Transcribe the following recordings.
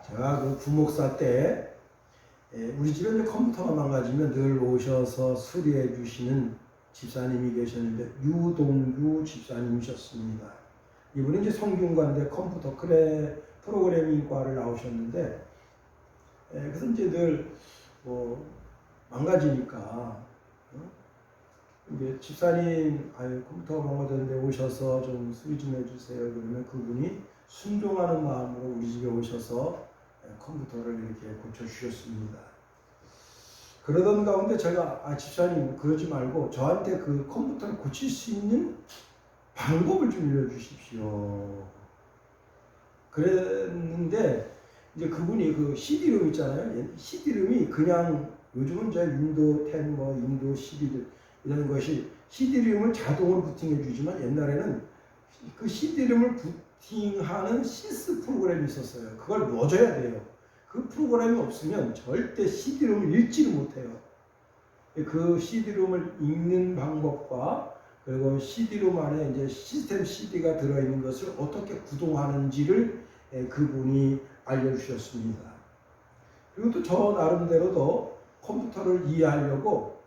제가 그 부목사 때 우리 집에 이제 컴퓨터가 망가지면 늘 오셔서 수리해 주시는 집사님이 계셨는데 유동규 집사님이셨습니다. 이분이 이제 성균관대 컴퓨터 프로그래밍과를 나오셨는데 그래서 이제 늘 망가지니까 이제 집사님 컴퓨터가 망가졌는데 오셔서 좀 수리 좀 해주세요. 그러면 그분이 순종하는 마음으로 우리 집에 오셔서 컴퓨터를 이렇게 고쳐주셨습니다. 그러던 가운데 제가 집사님 그러지 말고 저한테 그 컴퓨터를 고칠 수 있는 방법을 좀 알려주십시오. 그랬는데 이제 그분이 그 CD롬 있잖아요. CD롬이 그냥 요즘은 이제 윈도우 10, 윈도우 11 이런 것이 CD롬을 자동으로 부팅해 주지만 옛날에는 그 CD롬을 부팅하는 시스 프로그램이 있었어요. 그걸 넣어줘야 돼요. 그 프로그램이 없으면 절대 CD롬을 읽지를 못해요. 그 CD롬을 읽는 방법과 그리고 CD롬 안에 이제 시스템 CD가 들어있는 것을 어떻게 구동하는지를 그분이 알려주셨습니다. 그리고 또 저 나름대로도 컴퓨터를 이해하려고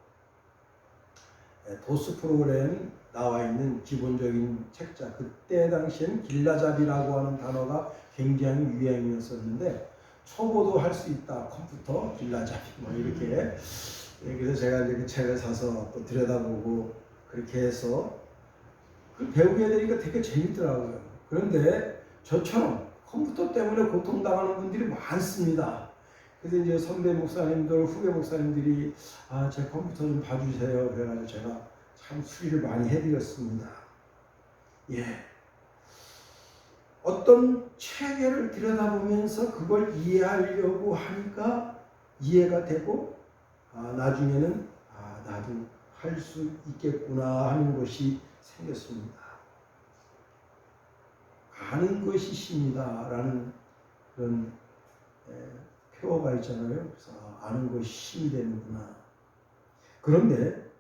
도스 프로그램 나와 있는 기본적인 책자, 그때 당시엔 길라잡이라고 하는 단어가 굉장히 유행이었었는데 초보도 할 수 있다 컴퓨터 길라잡이 이렇게 그래서 제가 이제 그 책을 사서 또 들여다보고 그렇게 해서 배우게 되니까 되게 재밌더라고요. 그런데 저처럼 컴퓨터 때문에 고통당하는 분들이 많습니다. 그래서 이제 선배 목사님들, 후배 목사님들이 제 컴퓨터 좀 봐주세요. 그래가지고 제가 참 수리를 많이 해드렸습니다. 어떤 체계를 들여다보면서 그걸 이해하려고 하니까 이해가 되고 나중에는 나도 할 수 있겠구나 하는 것이 생겼습니다. 아는 것이 힘이다 라는 그런 표어가 있잖아요. 그래서 아는 것이 힘이 되는구나. 그런데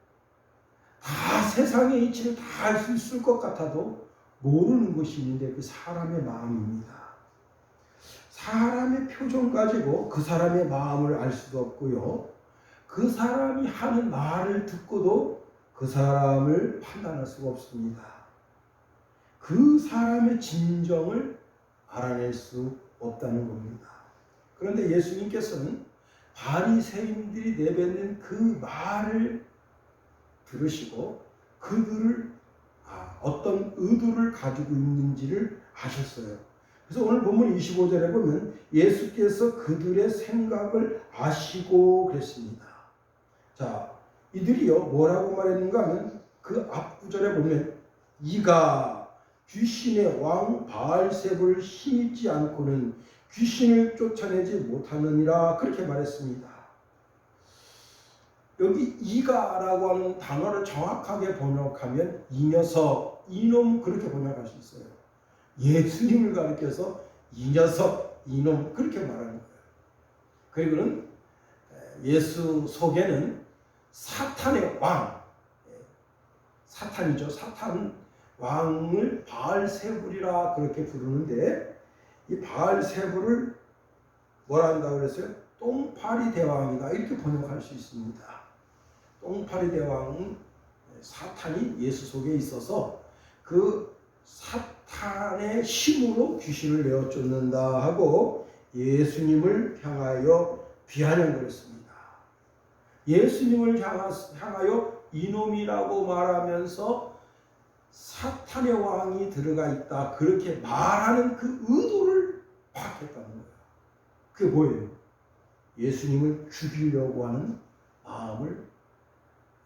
다 세상의 이치를 다 알 수 있을 것 같아도 모르는 것이 있는데 그 사람의 마음입니다. 사람의 표정 가지고 그 사람의 마음을 알 수도 없고요. 그 사람이 하는 말을 듣고도 그 사람을 판단할 수가 없습니다. 그 사람의 진정을 알아낼 수 없다는 겁니다. 그런데 예수님께서는 바리새인들이 내뱉는 그 말을 들으시고 그들을 어떤 의도를 가지고 있는지를 아셨어요. 그래서 오늘 본문 25절에 보면 예수께서 그들의 생각을 아시고 그랬습니다. 자, 이들이요 뭐라고 말했는가 하면 그 앞구절에 보면 이가 귀신의 왕 바알세불을 힘입지 않고는 귀신을 쫓아내지 못하느니라 그렇게 말했습니다. 여기 이가라고 하는 단어를 정확하게 번역하면 이 녀석, 이놈 그렇게 번역할 수 있어요. 예수님을 가리켜서 이 녀석, 이놈 그렇게 말하는 거예요. 그리고는 예수 속에는 사탄의 왕, 사탄이죠. 사탄 왕을 바알세불이라 그렇게 부르는데 이 바알세불을 뭐라 한다고 그랬어요? 똥파리 대왕이다 이렇게 번역할 수 있습니다. 똥파리 대왕은 사탄이 예수 속에 있어서 그 사탄의 힘으로 귀신을 내어 쫓는다 하고 예수님을 향하여 비아냥을 했습니다. 예수님을 향하여 이놈이라고 말하면서 사탄의 왕이 들어가 있다 그렇게 말하는 그 의도를 파악했다는 거예요. 그게 뭐예요? 예수님을 죽이려고 하는 마음을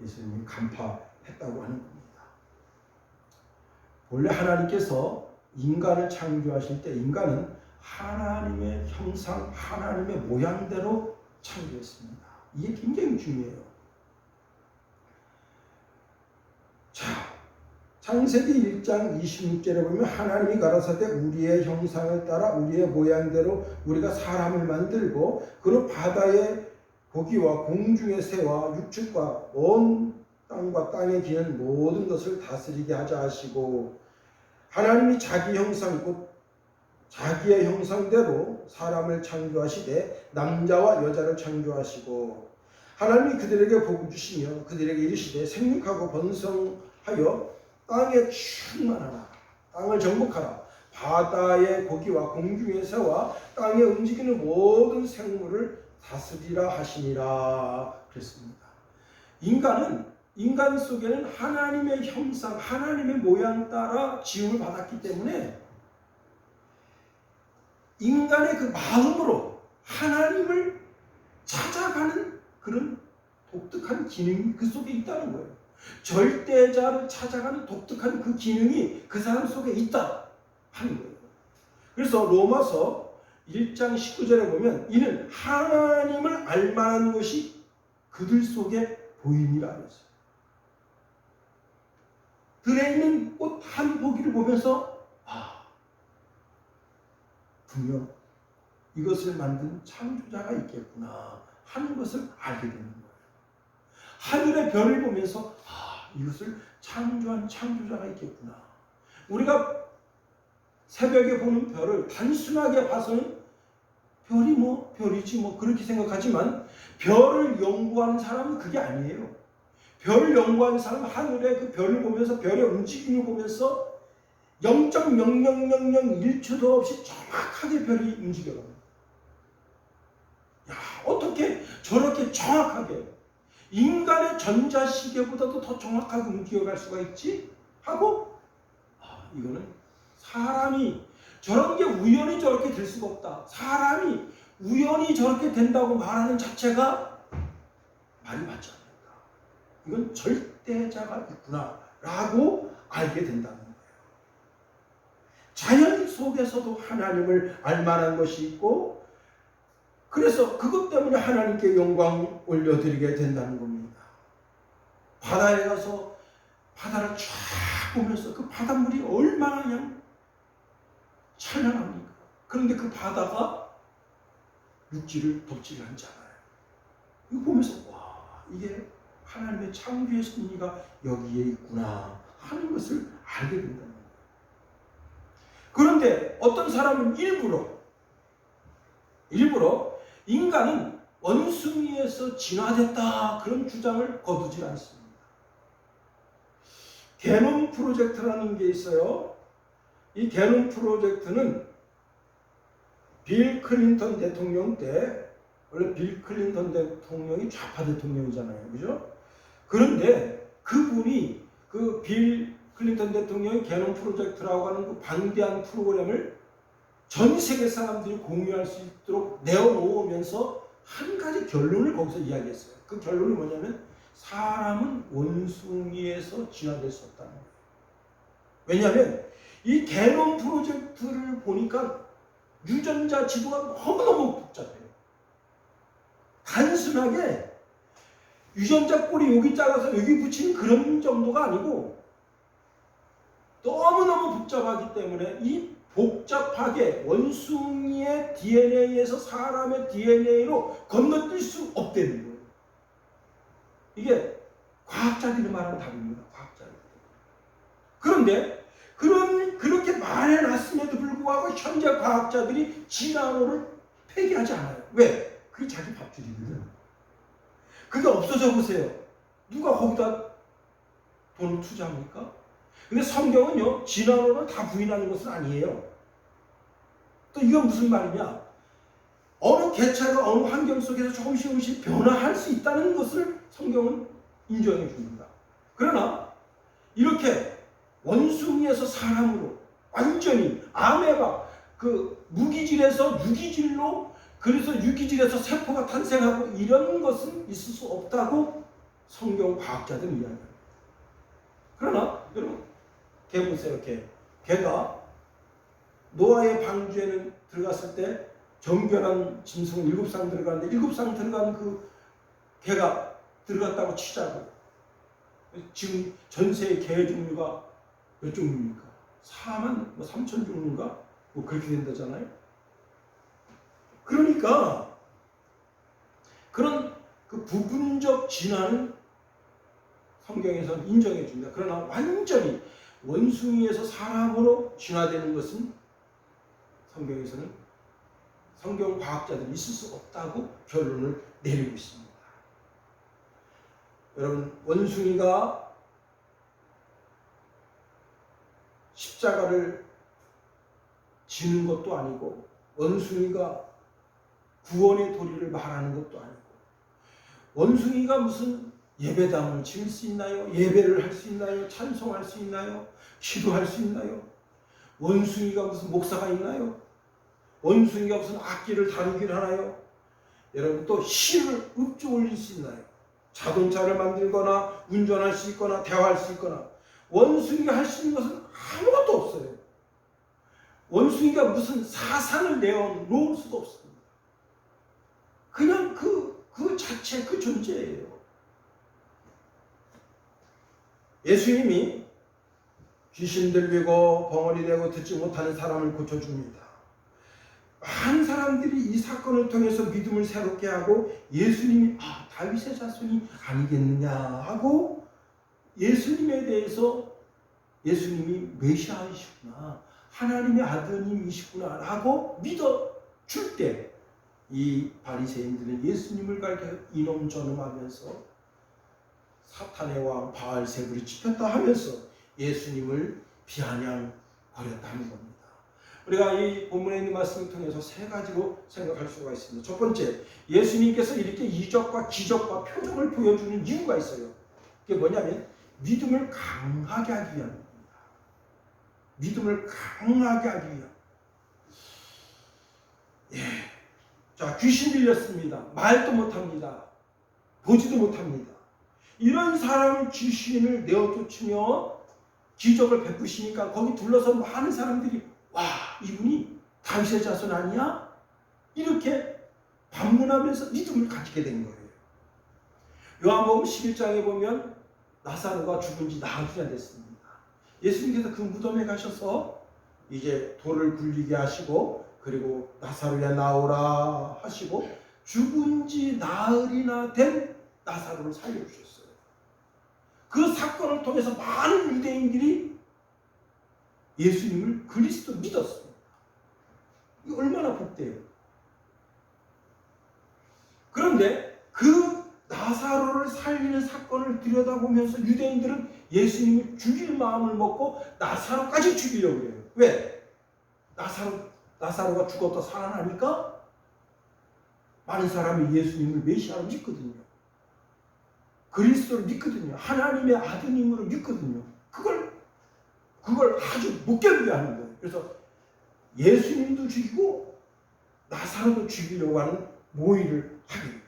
예수님이 간파했다고 하는 겁니다. 원래 하나님께서 인간을 창조하실 때 인간은 하나님의 형상, 하나님의 모양대로 창조했습니다. 이게 굉장히 중요해요. 자, 창세기 1장 26절에 보면 하나님이 가라사대 우리의 형상을 따라 우리의 모양대로 우리가 사람을 만들고 그로 바다의 고기와 공중의 새와 육축과 온 땅과 땅에 기는 모든 것을 다스리게 하자 하시고 하나님이 자기 형상 곧 자기의 형상대로 사람을 창조하시되 남자와 여자를 창조하시고 하나님이 그들에게 복을 주시며 그들에게 이르시되 생육하고 번성하여 땅에 충만하라. 땅을 정복하라. 바다의 고기와 공중의 새와 땅에 움직이는 모든 생물을 다스리라 하시니라 그랬습니다. 인간 속에는 하나님의 형상, 하나님의 모양 따라 지음을 받았기 때문에 인간의 그 마음으로 하나님을 찾아가는 그런 독특한 기능이 그 속에 있다는 거예요. 절대자를 찾아가는 독특한 그 기능이 그 사람 속에 있다 하는 거예요. 그래서 로마서 1장 19절에 보면 이는 하나님을 알만한 것이 그들 속에 보이니라 그랬어요. 들에 있는 꽃 한 포기를 보면서 분명 이것을 만든 창조자가 있겠구나 하는 것을 알게 되는 거예요. 하늘의 별을 보면서 이것을 창조한 창조자가 있겠구나. 우리가 새벽에 보는 별을 단순하게 봐서는 별이 뭐 별이지 뭐 그렇게 생각하지만 별을 연구하는 사람은 그게 아니에요. 별을 연구하는 사람은 하늘의 그 별을 보면서 별의 움직임을 보면서 0.0001초도 없이 정확하게 별이 움직여요. 야, 어떻게 저렇게 정확하게 인간의 전자시계보다도 더 정확하게 움직여갈 수가 있지? 하고 이거는 사람이 저런 게 우연히 저렇게 될 수가 없다. 사람이 우연히 저렇게 된다고 말하는 자체가 말이 맞지 않는다. 이건 절대자가 있구나 라고 알게 된다는 거예요. 자연 속에서도 하나님을 알만한 것이 있고 그래서 그것 때문에 하나님께 영광 올려드리게 된다는 겁니다. 바다에 가서 바다를 쫙 보면서 그 바닷물이 얼마나 그냥 찬란합니까? 그런데 그 바다가 육지를 덮지를 않잖아요. 이거 보면서 와, 이게 하나님의 창조의 섭리가 여기에 있구나 하는 것을 알게 된다는 거예요. 그런데 어떤 사람은 일부러 인간은 원숭이에서 진화됐다 그런 주장을 거두지 않습니다. 게놈 프로젝트라는 게 있어요. 이 게놈 프로젝트는 빌 클린턴 대통령 때, 원래 빌 클린턴 대통령이 좌파 대통령이잖아요. 그죠? 그런데 그분이 그 빌 클린턴 대통령이 게놈 프로젝트라고 하는 그 방대한 프로그램을 전 세계 사람들이 공유할 수 있도록 내어놓으면서 한 가지 결론을 거기서 이야기했어요. 그 결론이 뭐냐면 사람은 원숭이에서 진화될 수 없다는 거예요. 왜냐하면 이 게놈 프로젝트를 보니까 유전자 지도가 너무너무 복잡해요. 단순하게 유전자 꼴이 여기 잘라서 여기 붙이는 그런 정도가 아니고 너무너무 복잡하기 때문에 이 복잡하게 원숭이의 DNA에서 사람의 DNA로 건너뛸 수 없다는 거예요. 이게 과학자들이 말하는 답입니다. 과학자들. 그런데 그렇게 말해놨음에도 불구하고 현재 과학자들이 진화론을 폐기하지 않아요. 왜? 그게 자기 밥줄이거든. 그게 없어져 보세요. 누가 거기다 돈을 투자합니까? 근데 성경은요, 진화론을 다 부인하는 것은 아니에요. 또 이건 무슨 말이냐? 어느 개체가 어느 환경 속에서 조금씩 변화할 수 있다는 것을 성경은 인정해 줍니다. 그러나 이렇게 원숭이에서 사람으로 완전히 아메바 그 무기질에서 유기질로 그래서 유기질에서 세포가 탄생하고 이런 것은 있을 수 없다고 성경 과학자들은 이야기합니다. 그러나 여러분 개 보세요. 개가 노아의 방주에는 들어갔을 때 정결한 짐승은 7쌍 들어가는데 7쌍 들어간 그 개가 들어갔다고 치자고. 지금 전세의 개 종류가 몇 종류입니까? 4만 3천 종류인가? 뭐 그렇게 된다잖아요. 그러니까 그런 그 부분적 진화는 성경에서는 인정해 줍니다. 그러나 완전히 원숭이에서 사람으로 진화되는 것은 성경에서는 성경 과학자들이 있을 수 없다고 결론을 내리고 있습니다. 여러분, 원숭이가 십자가를 지는 것도 아니고 원숭이가 구원의 도리를 말하는 것도 아니고 원숭이가 무슨 예배당을 지을 수 있나요? 예배를 할 수 있나요? 찬송할 수 있나요? 기도할 수 있나요? 원숭이가 무슨 목사가 있나요? 원숭이가 무슨 악기를 다루기를 하나요? 여러분, 또 실을 읊조 올릴 수 있나요? 자동차를 만들거나 운전할 수 있거나 대화할 수 있거나 원숭이가 할 수 있는 것은 아무것도 없어요. 원숭이가 무슨 사상을 내어놓을 수도 없습니다. 그냥 그 자체, 그 존재예요. 예수님이 귀신 들리고 벙어리 되고 듣지 못하는 사람을 고쳐줍니다. 많은 사람들이 이 사건을 통해서 믿음을 새롭게 하고 예수님이 다윗의 자손이 아니겠느냐 하고 예수님에 대해서 예수님이 메시아이시구나, 하나님의 아드님이시구나 라고 믿어줄 때 이 바리새인들은 예수님을 가리켜 이놈 저놈하면서 사탄의 왕 바알세불이 찍혔다 하면서 예수님을 비아냥거렸다는 겁니다. 우리가 이 본문에 있는 말씀을 통해서 세 가지로 생각할 수가 있습니다. 첫 번째, 예수님께서 이렇게 이적과 기적과 표적을 보여주는 이유가 있어요. 그게 뭐냐면 믿음을 강하게 하기 위함입니다. 믿음을 강하게 하기 위함. 자, 귀신 들렸습니다. 말도 못합니다. 보지도 못합니다. 이런 사람 귀신을 내어쫓으며 기적을 베푸시니까 거기 둘러서 많은 사람들이 와, 이분이 다윗의 자손 아니야? 이렇게 반문하면서 믿음을 가지게 된 거예요. 요한복음 11장에 보면 나사로가 죽은 지 나흘이나 됐습니다. 예수님께서 그 무덤에 가셔서 이제 돌을 굴리게 하시고 그리고 나사로야 나오라 하시고 죽은 지 나흘이나 된 나사로를 살려주셨어요. 그 사건을 통해서 많은 유대인들이 예수님을 그리스도 믿었습니다. 이게 얼마나 복돼요. 그런데 그 나사로를 살리는 사건을 들여다보면서 유대인들은 예수님을 죽일 마음을 먹고 나사로까지 죽이려고 해요. 왜? 나사로가 죽었다 살아나니까 많은 사람이 예수님을 메시아로 믿거든요. 그리스도를 믿거든요. 하나님의 아드님으로 믿거든요. 그걸 아주 못 견디게 하는 거예요. 그래서 예수님도 죽이고 나사로도 죽이려고 하는 모의를 하게 됩니다.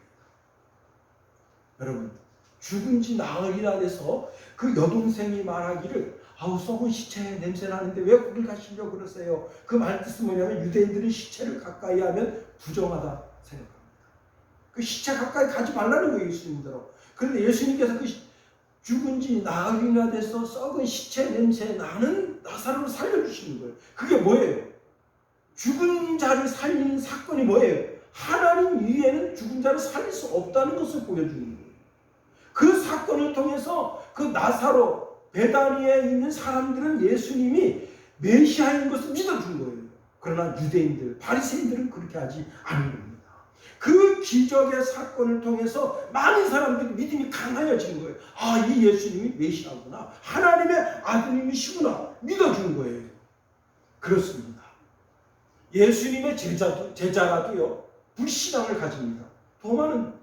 여러분, 죽은 지 나흘이나 돼서 그 여동생이 말하기를 썩은 시체 냄새 나는데 왜 거길 가시려고 그러세요? 그 말 뜻은 뭐냐면 유대인들은 시체를 가까이 하면 부정하다 생각합니다. 그 시체 가까이 가지 말라는 거예요, 예수님대로. 그런데 예수님께서 그 죽은 지 나흘이나 돼서 썩은 시체 냄새 나는 나사로를 살려주시는 거예요. 그게 뭐예요? 죽은 자를 살리는 사건이 뭐예요? 하나님 위에는 죽은 자를 살릴 수 없다는 것을 보여주는 거예요. 그 사건을 통해서 그 나사로 베다니에 있는 사람들은 예수님이 메시아인 것을 믿어준 거예요. 그러나 유대인들, 바리새인들은 그렇게 하지 않은 겁니다. 그 기적의 사건을 통해서 많은 사람들이 믿음이 강해진 거예요. 이 예수님이 메시아구나, 하나님의 아드님이시구나 믿어준 거예요. 그렇습니다. 예수님의 제자라도요 불신앙을 가집니다. 도마는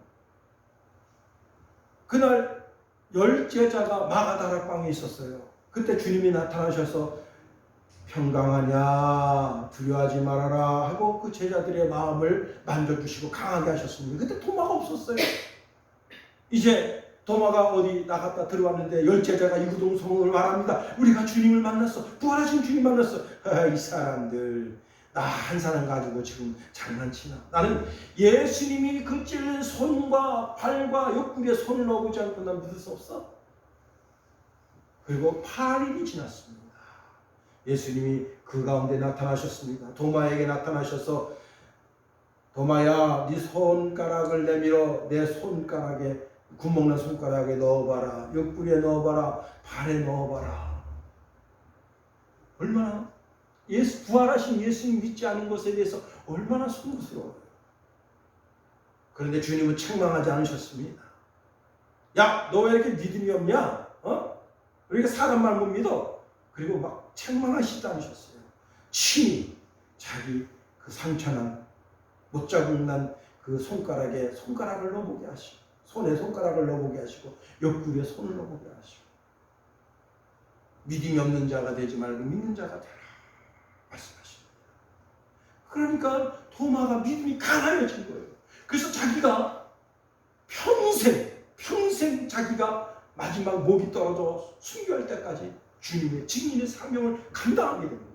그날 10제자가 마가다락방에 있었어요. 그때 주님이 나타나셔서 평강하냐 두려워하지 말아라 하고 그 제자들의 마음을 만져주시고 강하게 하셨습니다. 그때 도마가 없었어요. 이제 도마가 어디 나갔다 들어왔는데 10제자가 이구동성을 말합니다. 우리가 주님을 만났어. 부활하신 주님 만났어. 이 사람들 나 한 사람 가지고 지금 장난치나. 나는 예수님이 그 찔린 손과 발과 옆구리에 손을 넣어보지 않고 난 믿을 수 없어. 그리고 8일이 지났습니다. 예수님이 그 가운데 나타나셨습니다. 도마에게 나타나셔서 도마야 네 손가락을 내밀어 내 손가락에 구멍난 손가락에 넣어봐라. 옆구리에 넣어봐라. 발에 넣어봐라. 얼마나 부활하신 예수님 믿지 않은 것에 대해서 얼마나 송구스러워요. 그런데 주님은 책망하지 않으셨습니다. 야, 너 왜 이렇게 믿음이 없냐? 왜 이렇게 사람만 못 믿어? 그리고 막 책망하시지 않으셨어요. 친히 자기 그 상처난 못 자국난 그 손가락을 넣어보게 하시고, 손에 손가락을 넣어보게 하시고, 옆구리에 손을 넣어보게 하시고, 믿음이 없는 자가 되지 말고 믿는 자가 되라 말씀하십니다. 그러니까 토마가 믿음이 강하여진 거예요. 그래서 자기가 평생 자기가 마지막 목이 떨어져 순교할 때까지 주님의 증인의 사명을 감당하게 되는 겁니다.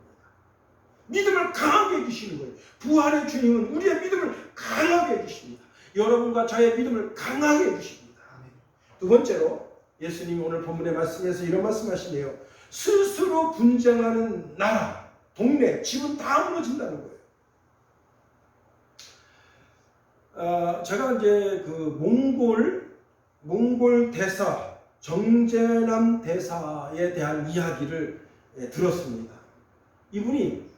믿음을 강하게 해주시는 거예요. 부활의 주님은 우리의 믿음을 강하게 해주십니다. 여러분과 저의 믿음을 강하게 해주십니다. 두 번째로 예수님이 오늘 본문의 말씀에서 이런 말씀하시네요. 스스로 분쟁하는 나라, 동네, 집은 다 무너진다는 거예요. 제가 이제 그 몽골 대사, 정제남 대사에 대한 이야기를 들었습니다. 이분이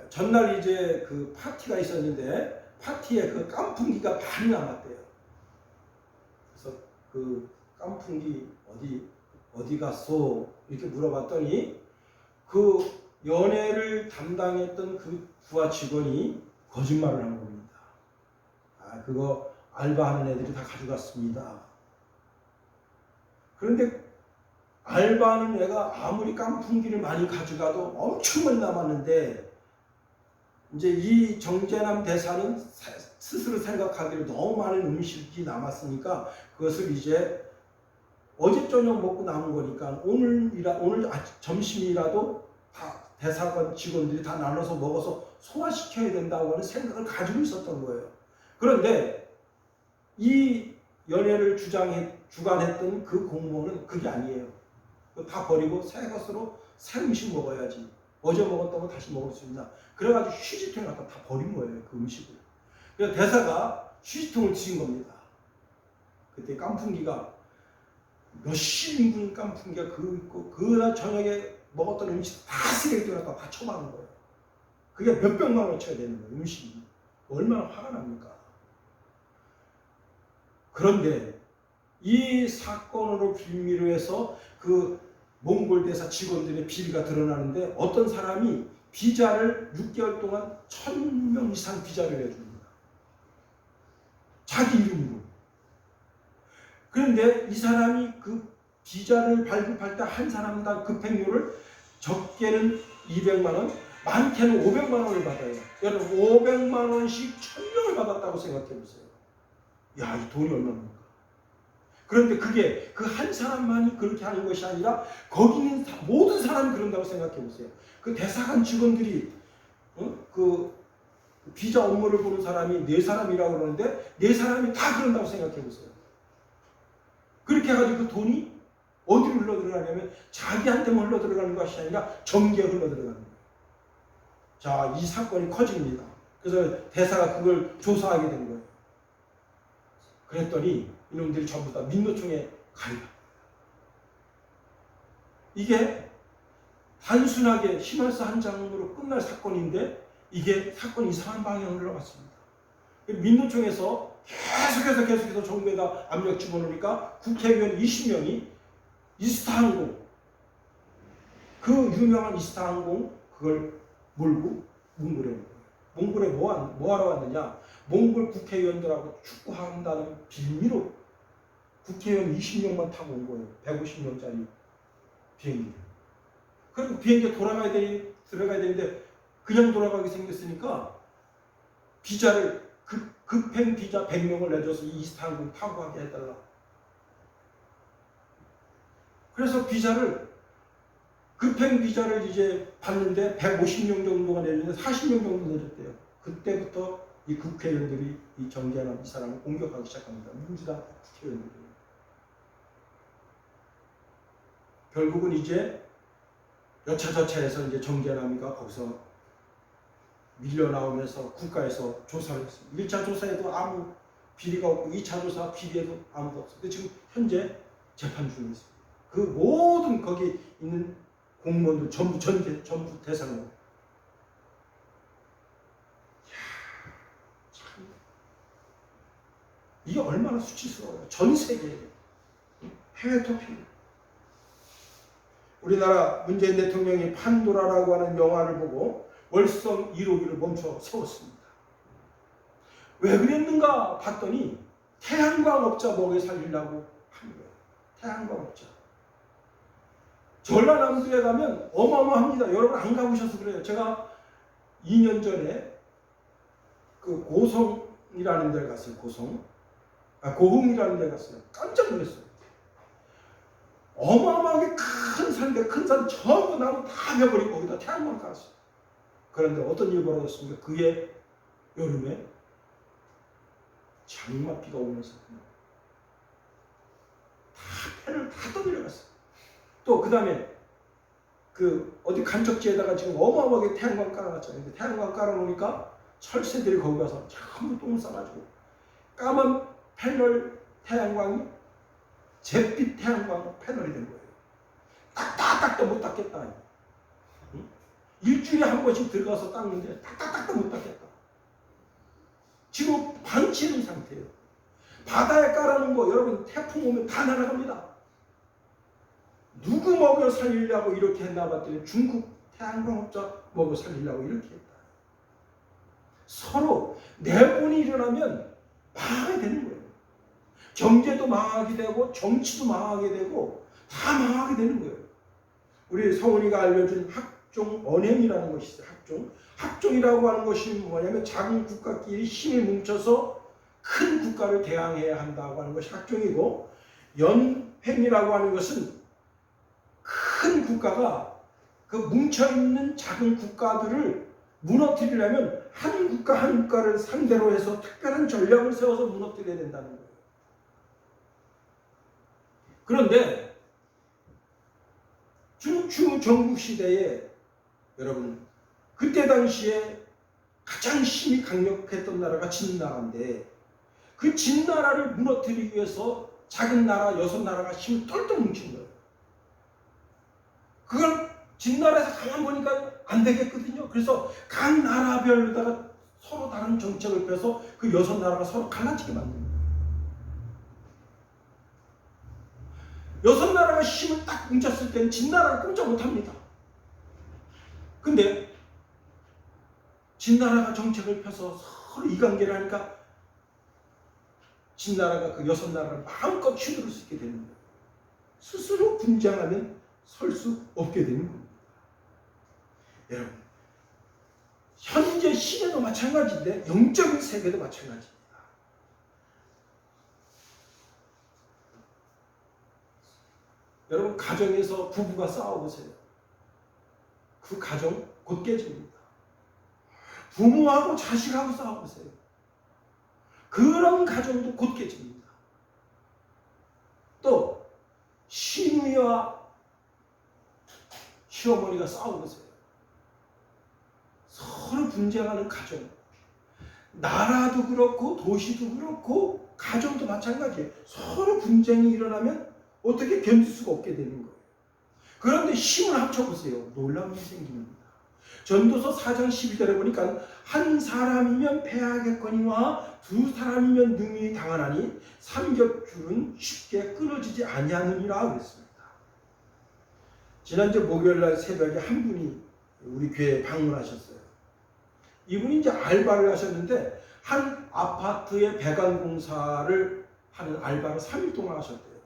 전날 이제 그 파티가 있었는데 파티에 그 깐풍기가 많이 남았대요. 그래서 그 깐풍기 어디 갔어? 이렇게 물어봤더니 그 연애를 담당했던 그 부하 직원이 거짓말을 한 겁니다. 그거 알바하는 애들이 다 가져갔습니다. 그런데 알바하는 애가 아무리 깐풍기를 많이 가져가도 엄청 많이 남았는데, 이제 이 정제남 대사는 스스로 생각하기를 너무 많은 음식이 남았으니까 그것을 이제 어제 저녁 먹고 남은 거니까 오늘 점심이라도 다 대사관 직원들이 다 나눠서 먹어서 소화시켜야 된다고 하는 생각을 가지고 있었던 거예요. 그런데 이 연애를 주관했던 그 공무원은 그게 아니에요. 다 버리고 새 것으로 새 음식 먹어야지. 어제 먹었던 거 다시 먹을 수 있나. 그래가지고 휴지통에 갖다 다 버린 거예요. 그 음식을. 그래서 대사가 휴지통을 뒤진 겁니다. 그때 깐풍기가 몇십 인분 깐풍기가 그날 저녁에 먹었던 음식 다 쓰레기통에 갖다 다 처박은 거예요. 그게 몇백만 원어치가 되는 거예요. 음식이. 얼마나 화가 납니까? 그런데 이 사건으로 빌미로 해서 그 몽골 대사 직원들의 비리가 드러나는데 어떤 사람이 비자를 6개월 동안 1000명 이상 비자를 내줍니다. 자기 이름으로. 그런데 이 사람이 그 비자를 발급할 때 한 사람당 급행료를 적게는 200만 원, 많게는 500만 원을 받아요. 여러분 500만 원씩 1000명을 받았다고 생각해 보세요. 야, 이 돈이 얼마입니까? 그런데 그게 그 한 사람만이 그렇게 하는 것이 아니라 거기 있는 모든 사람이 그런다고 생각해 보세요. 그 대사관 직원들이 그 비자 업무를 보는 사람이 4사람이라고 그러는데 4사람이 다 그런다고 생각해 보세요. 그렇게 해가지고 그 돈이 어디로 흘러 들어가냐면 자기한테만 흘러 들어가는 것이 아니라 정계에 흘러 들어가는 거예요. 자, 이 사건이 커집니다. 그래서 대사가 그걸 조사하게 된 거예요. 그랬더니 이놈들이 전부 다 민노총에 가입합니다. 이게 단순하게 히말스 한 장으로 끝날 사건인데 이게 사건이 이상한 방향으로 흘러갔습니다. 민노총에서 계속해서 정부에다 압력 집어넣으니까 국회의원 20명이 이스타항공, 그 유명한 이스타항공 그걸 몰고 몽골에 온 거예요. 몽골에 뭐 하러 왔느냐? 몽골 국회의원들하고 축구한다는 빌미로 국회의원 20명만 타고 온 거예요. 150명짜리 비행기. 그리고 비행기에 들어가야 되는데 그냥 돌아가게 생겼으니까 비자를 급행 비자 100명을 내줘서 이 이스타항공 타고 가게 해달라. 그래서 급행 비자를 이제 받는데 150명 정도가 내줬는데 40명 정도 내줬대요. 그때부터 이 국회의원들이 이 정계남 이 사람을 공격하기 시작합니다. 민주당 국회의원들이. 결국은 이제 여차저차해서 이제 정계남이가 거기서 밀려 나오면서 국가에서 조사를 했습니다. 1차 조사에도 아무 비리가 없고 2차 조사 비리에도 아무도 없어요. 근데 지금 현재 재판 중에 있습니다. 그 모든 거기 있는 공무원들 전부 대상으로 이게 얼마나 수치스러워요. 전 세계에. 해외 토픽. 우리나라 문재인 대통령이 판도라라고 하는 영화를 보고 월성 1호기를 멈춰 세웠습니다. 왜 그랬는가 봤더니 태양광업자 먹여 살리려고 한 거예요. 태양광업자. 전라남도에 가면 어마어마합니다. 여러분 안 가보셔서 그래요. 제가 2년 전에 그 고성이라는 데 갔어요. 고흥이라는 데 갔어요. 깜짝 놀랐어요. 어마어마하게 큰 산인데 큰 산 전부 나무 다 벼버리고 거기다 태양광 깔았어요. 그런데 어떤 일이 벌어졌습니까? 그해 여름에 장맛비가 오면서 다 펜을 다 떠내려갔어요. 또 그 다음에 그 어디 간척지에다가 지금 어마어마하게 태양광 깔아놨잖아요. 근데 태양광 깔아놓으니까 철새들이 거기 가서 전부 똥을 싸가지고 까만 패널 태양광이 잿빛 태양광 패널이 된 거예요. 닦도 못 닦겠다. 응? 일주일에 한 번씩 들어가서 닦는데 닦도 못 닦겠다. 지금 방치는 상태예요. 바다에 깔아놓은 거 여러분 태풍 오면 다 날아갑니다. 누구 먹여 살리려고 이렇게 했나 봤더니 중국 태양광업자 먹여 살리려고 이렇게 했다. 서로 내분이 일어나면 망하게 되는 거예요. 경제도 망하게 되고 정치도 망하게 되고 다 망하게 되는 거예요. 우리 성훈이가 알려준 학종 언행이라는 것이 있어요. 학종이라고 하는 것이 뭐냐면 작은 국가끼리 힘이 뭉쳐서 큰 국가를 대항해야 한다고 하는 것이 학종이고, 연횡이라고 하는 것은 큰 국가가 그 뭉쳐있는 작은 국가들을 무너뜨리려면 한 국가를 상대로 해서 특별한 전략을 세워서 무너뜨려야 된다는 거예요. 그런데 중추 전국 시대에 여러분 그때 당시에 가장 힘이 강력했던 나라가 진나라인데, 그 진나라를 무너뜨리기 위해서 작은 나라 6나라가 힘을 똘똘 뭉친 거예요. 그걸 진나라에서 가만 보니까 안 되겠거든요. 그래서 각 나라별로다가 서로 다른 정책을 펴서 그 6나라가 서로 갈라지게 만듭니다. 6나라가 힘을 딱 뭉쳤을 때는 진나라를 꼼짝 못합니다. 근데 진나라가 정책을 펴서 서로 이관계를 하니까 진나라가 그 6나라를 마음껏 휘두를 수 있게 되는 거예요. 스스로 분쟁하면 설 수 없게 되는 겁니다. 여러분, 현재 시대도 마찬가지인데 영적인 세계도 마찬가지입니다. 여러분, 가정에서 부부가 싸워보세요. 그 가정 곧 깨집니다. 부모하고 자식하고 싸워보세요. 그런 가정도 곧 깨집니다. 또 시누이와 시어머니가 싸워보세요. 서로 분쟁하는 가정, 나라도 그렇고 도시도 그렇고 가정도 마찬가지예요. 서로 분쟁이 일어나면 어떻게 견딜 수가 없게 되는 거예요. 그런데 힘을 합쳐보세요. 놀라운 일이 생깁니다. 전도서 4장 12절에 보니까 한 사람이면 패하겠거니와 두 사람이면 능히 당하나니 삼겹줄은 쉽게 끊어지지 아니하느니라 그랬습니다. 지난주 목요일날 새벽에 한 분이 우리 교회에 방문하셨어요. 이분이 이제 알바를 하셨는데 한 아파트의 배관 공사를 하는 알바를 3일 동안 하셨대요.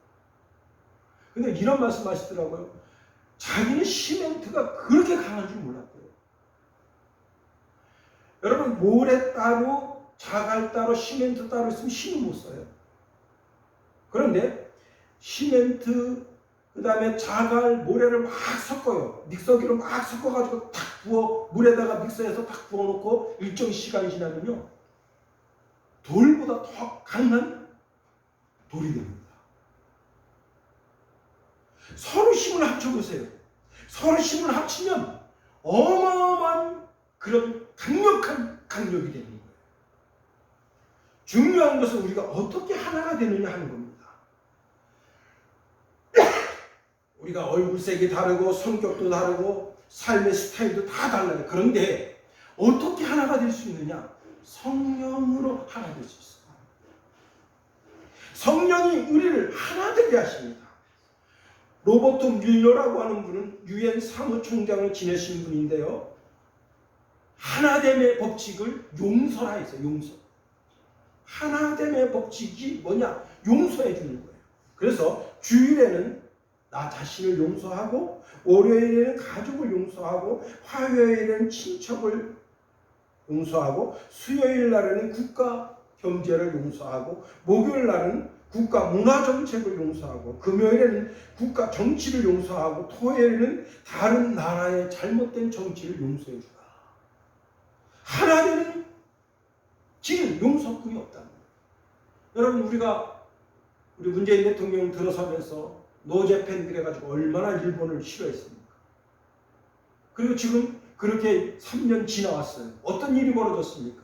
근데 이런 말씀 하시더라고요. 자기는 시멘트가 그렇게 강한 줄 몰랐대요. 여러분, 모래 따로 자갈 따로 시멘트 따로 있으면 힘을 못 써요. 그런데 시멘트 그 다음에 자갈 모래를 막 섞어요. 믹서기로 막 섞어가지고 탁 부어 물에다가 믹서해서 탁 부어놓고 일정 시간이 지나면요 돌보다 더 강한 돌이 됩니다. 서로 힘을 합쳐보세요. 서로 힘을 합치면 어마어마한 그런 강력한 강력이 되는 거예요. 중요한 것은 우리가 어떻게 하나가 되느냐 하는 겁니다. 우리가 얼굴색이 다르고 성격도 다르고 삶의 스타일도 다 달라요. 그런데 어떻게 하나가 될 수 있느냐? 성령으로 하나 될 수 있어요. 성령이 우리를 하나 되게 하십니다. 로버트 밀러라고 하는 분은 유엔 사무총장을 지내신 분인데요. 하나됨의 법칙을 용서라 했어요. 용서. 하나됨의 법칙이 뭐냐? 용서해 주는 거예요. 그래서 주일에는 나 자신을 용서하고, 월요일에는 가족을 용서하고, 화요일에는 친척을 용서하고, 수요일 날에는 국가 경제를 용서하고, 목요일 날은 국가 문화 정책을 용서하고, 금요일에는 국가 정치를 용서하고, 토요일에는 다른 나라의 잘못된 정치를 용서해 주라. 하나 되는 길은 용서뿐이 없다. 여러분, 우리 문재인 대통령 들어서면서 노제팬 그래가지고 얼마나 일본을 싫어했습니까? 그리고 지금 그렇게 3년 지나왔어요. 어떤 일이 벌어졌습니까?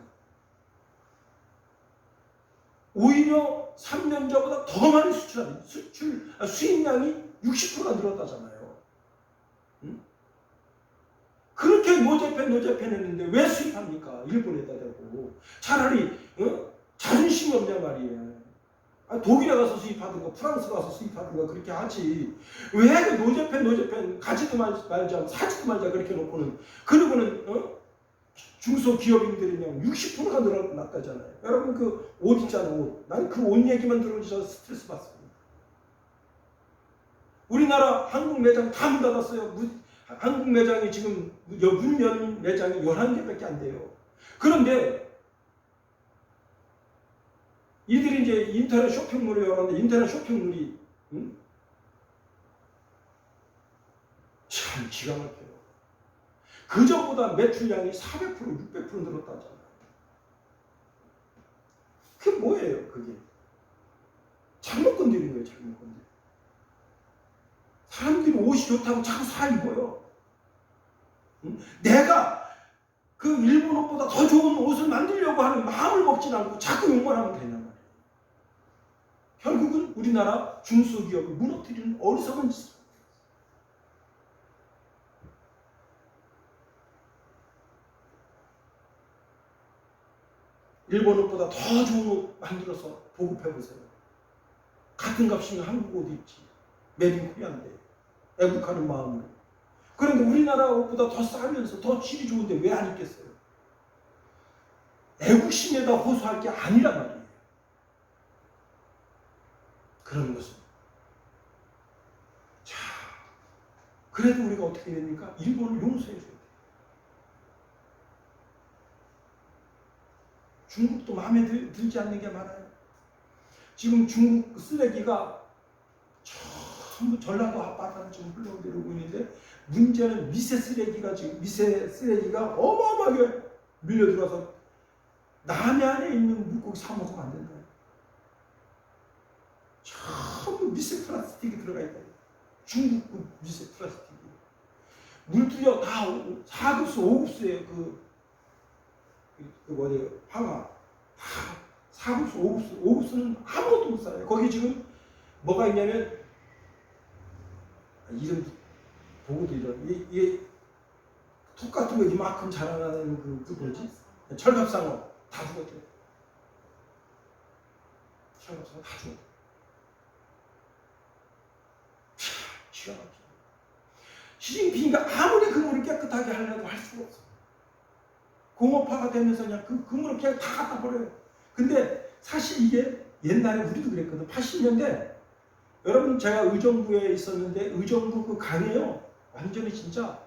오히려 3년 전보다 더 많이 수입량이 60%가 늘었다잖아요. 응? 그렇게 노제팬 했는데 왜 수입합니까? 일본에다 대고. 차라리 자존심이 없냐 말이에요. 독일에 가서 수입하든가 프랑스 가서 수입하든가 그렇게 하지. 왜 그 노제팬 가지도 말자 사지도 말자 그렇게 놓고는, 그리고는 중소기업인들이 그냥 60%가 늘어났다잖아요. 여러분, 그 옷 있잖아요. 옷. 나는 그 옷 얘기만 들어도 저 스트레스 받습니다. 우리나라 한국 매장 다 문 닫았어요. 한국 매장이 지금 문 연 매장이 11개밖에 안 돼요. 그런데 이들이 이제 인터넷 쇼핑몰을 열었는데, 인터넷 쇼핑몰이 참 기가 막혀요. 그전보다 매출량이 400%, 600% 늘었다잖아요. 그게 뭐예요, 그게? 잘못 건드린 거예요, 잘못 건드린. 사람들이 옷이 좋다고 자꾸 사 입어요. 내가 그 일본 옷보다 더 좋은 옷을 만들려고 하는 마음을 먹진 않고 자꾸 욕만 하면 되냐 말이에요. 결국은 우리나라 중소기업을 무너뜨리는 어리석은 짓. 일본 옷보다 더 좋은 옷 만들어서 보급해보세요. 같은 값이면 한국 옷 입지. 메이드 코리아인데. 애국하는 마음으로. 그런데 우리나라 옷보다 더 싸면서 더 질이 좋은데 왜 안 입겠어요? 애국심에다 호소할 게 아니란 말이에요. 그런 것은. 자, 그래도 우리가 어떻게 됩니까? 일본을 용서해 줘야 돼요. 중국도 마음에 들지 않는 게 많아요. 지금 중국 쓰레기가 전부 전라도 앞바다를 지금 흘러내리고 있는데, 문제는 미세 쓰레기가 어마어마하게 밀려들어서 남해안에 있는 물고기 사 먹으면 안 된다. 전부 미세 플라스틱이 들어가 있다. 중국 미세 플라스틱이. 물들여 다 4급수, 5급수예요. 뭐예요? 황화. 4급수, 5급수. 5급수는 아무것도 못 살아요. 거기 지금 뭐가 있냐면, 이름 보고도 이게 톡 같은 거 이만큼 자라나는 그 뭐지? 철갑상어 다 죽었대요. 철갑상어 다 죽었대요. 기가 막혀. 시진핑이가 아무리 그 물을 깨끗하게 하려고 할 수가 없어. 공업화가 되면서 그냥 그 물을 그냥 다 갖다 버려요. 근데 사실 이게 옛날에 우리도 그랬거든. 80년대 여러분, 제가 의정부에 있었는데 의정부 그 강에요, 완전히 진짜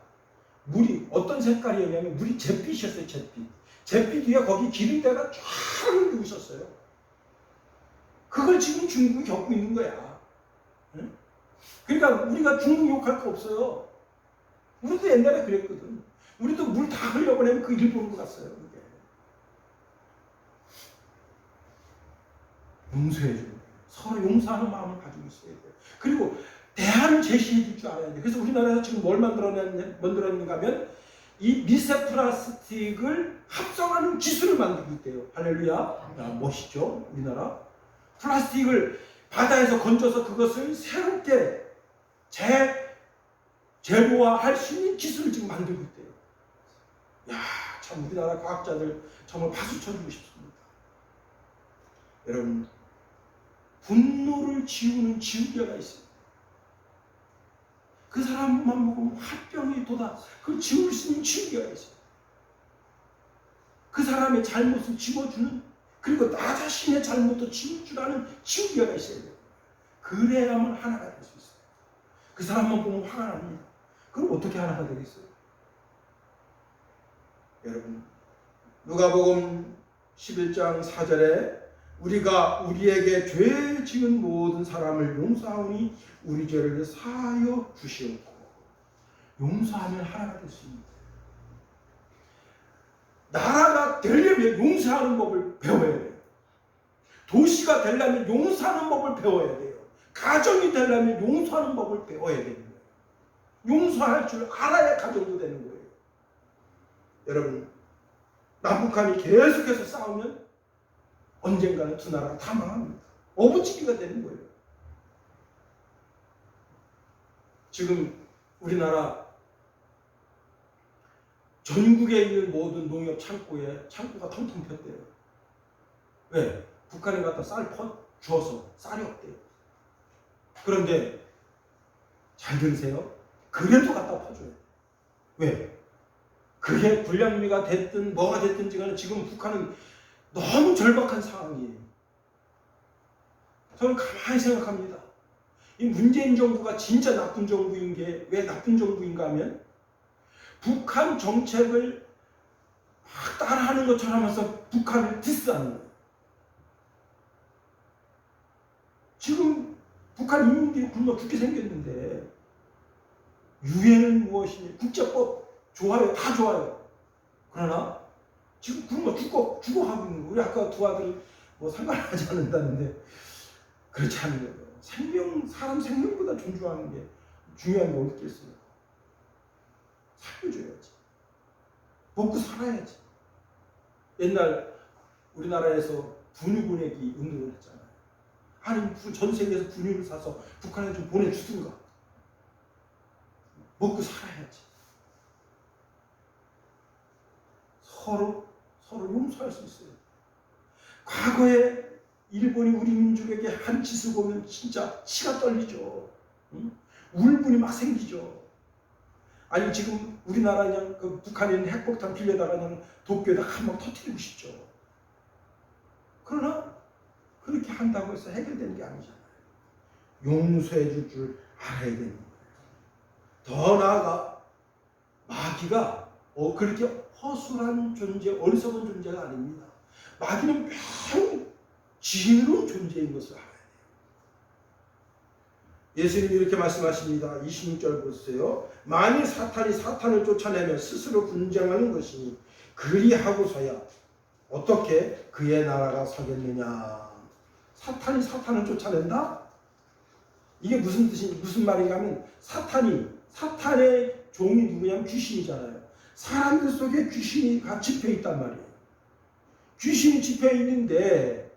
물이 어떤 색깔이었냐면 물이 잿빛이었어요. 잿빛 위에 거기 기름때가 쫙 흘리고 있었어요. 그걸 지금 중국이 겪고 있는 거야. 응? 그러니까 우리가 중국 욕할 거 없어요. 우리도 옛날에 그랬거든. 우리도 물 다 흘려보내면 그 일본으로 갔어요. 그게. 용서해주고 서로 용서하는 마음을 가지고 있어야 돼요. 그리고 대안을 제시해 줄 줄 알아야 돼요. 그래서 우리나라에서 지금 뭘 만들었는가 하면 이 미세 플라스틱을 합성하는 기술을 만들고 있대요. 할렐루야. 멋있죠? 우리나라. 플라스틱을 바다에서 건져서 그것을 새롭게 재료화할 수 있는 기술을 지금 만들고 있대요. 야, 참 우리나라 과학자들 정말 박수 쳐주고 싶습니다. 여러분, 분노를 지우는 지우개가 있어요. 그 사람만 보면 화병이 돋아. 그걸 지울 수 있는 지우개가 있어요. 그 사람의 잘못을 지워주는, 그리고 나 자신의 잘못도 지울 줄 아는 지우개가 있어야 돼요. 그래야만 하나가 될 수 있어요. 그 사람만 보면 화가 납니다. 그럼 어떻게 하나가 되겠어요? 여러분, 누가복음 11장 4절에 우리가 우리에게 죄 지은 모든 사람을 용서하오니 우리 죄를 사하여 주시옵고. 용서하면 하나가 될 수 있는 거예요. 나라가 되려면 용서하는 법을 배워야 돼요. 도시가 되려면 용서하는 법을 배워야 돼요. 가정이 되려면 용서하는 법을 배워야 되는 거예요. 용서할 줄 알아야 가정도 되는 거예요. 여러분, 남북한이 계속해서 싸우면 언젠가는 두 나라가 다 망합니다. 어부지기가 되는 거예요. 지금 우리나라 전국에 있는 모든 농협 창고가 텅텅 폈대요. 왜? 북한에 갖다 쌀 주어서 쌀이 없대요. 그런데 잘 들으세요. 그래도 갖다 퍼줘요. 왜? 그게 불량미가 됐든 뭐가 됐든지 간에 지금 북한은 너무 절박한 상황이에요. 저는 가만히 생각합니다. 이 문재인 정부가 진짜 나쁜 정부인 게 왜 나쁜 정부인가 하면 북한 정책을 막 따라하는 것처럼 해서 북한을 디스하는 거예요. 지금 북한 인민들이 굶어 죽게 생겼는데 유엔은 무엇이냐, 국제법 좋아요, 다 좋아요. 그러나 지금 굶어 죽어가고 있는 거예요. 우리 아까 두 아들이 뭐 상관하지 않는다는데 그렇지 않은 거예요. 사람 생명보다 존중하는 게 중요한 게 어디 있겠어요. 살려줘야지. 먹고 살아야지. 옛날 우리나라에서 분유 보내기 운동을 했잖아요. 아니 전 세계에서 분유를 사서 북한에 좀 보내주든가. 먹고 살아야지. 서로 용서할 수 있어요. 과거에 일본이 우리 민족에게 한 짓을 보면 진짜 치가 떨리죠. 응? 울분이 막 생기죠. 아니 지금 우리나라 그냥 그 북한에 있는 핵폭탄 빌려다가 그냥 도쿄에다 한방 터뜨리고 싶죠. 그러나 그렇게 한다고 해서 해결되는 게 아니잖아요. 용서해 줄 알아야 되는 거예요. 더 나아가 마귀가 그렇게 허술한 존재, 어리석은 존재가 아닙니다. 마귀는 매우 지혜로운 존재인 것을 알아야 돼요. 예수님이 이렇게 말씀하십니다. 26절 보세요. 만일 사탄이 사탄을 쫓아내면 스스로 분쟁하는 것이니 그리하고서야 어떻게 그의 나라가 서겠느냐. 사탄이 사탄을 쫓아낸다? 이게 무슨 말인가 하면 사탄의 종이 누구냐면 귀신이잖아요. 사람들 속에 귀신이 집혀 있단 말이에요. 귀신이 집혀 있는데,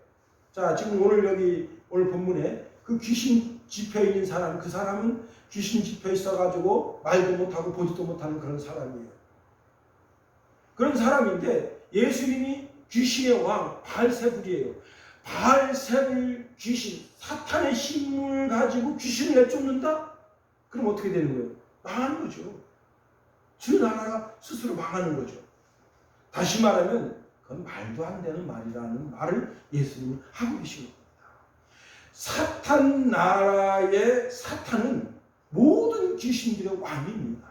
자, 지금 오늘 본문에 그 귀신 집혀 있는 사람, 그 사람은 귀신 집혀 있어가지고 말도 못하고 보지도 못하는 그런 사람이에요. 그런 사람인데 예수님이 귀신의 왕 바알세불이에요. 바알세불 귀신, 사탄의 힘을 가지고 귀신을 내쫓는다? 그럼 어떻게 되는 거예요? 망하는 거죠. 주 나라가 스스로 망하는 거죠. 다시 말하면 그건 말도 안 되는 말이라는 말을 예수님이 하고 계신 겁니다. 사탄 나라의 사탄은 모든 귀신들의 왕입니다.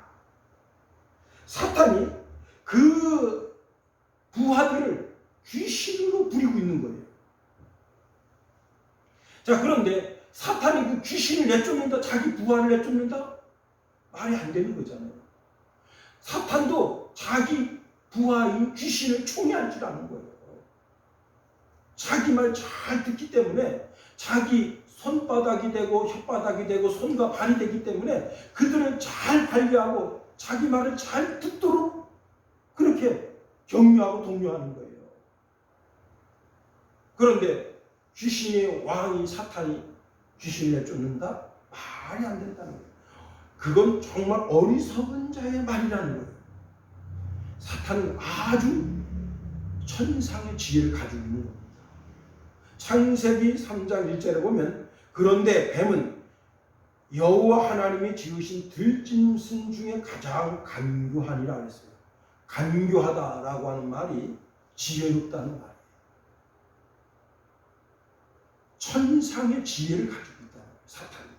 사탄이 그 부하들을 귀신으로 부리고 있는 거예요. 자, 그런데 사탄이 그 귀신을 내쫓는다, 자기 부하를 내쫓는다? 말이 안 되는 거잖아요. 사탄도 자기 부하인 귀신을 총애할 줄 아는 거예요. 자기 말 잘 듣기 때문에 자기 손바닥이 되고 혓바닥이 되고 손과 발이 되기 때문에 그들을 잘 관리하고 자기 말을 잘 듣도록 그렇게 격려하고 독려하는 거예요. 그런데 귀신의 왕이 사탄이 귀신을 내쫓는다? 말이 안 된다는 거예요. 그건 정말 어리석은 자의 말이라는 거예요. 사탄은 아주 천상의 지혜를 가지고 있는 겁니다. 창세기 3장 1절에 보면 그런데 뱀은 여호와 하나님이 지으신 들짐승 중에 가장 간교하니라 그랬어요. 간교하다라고 하는 말이 지혜롭다는 말이에요. 천상의 지혜를 가지고 있다는 거예요. 사탄이.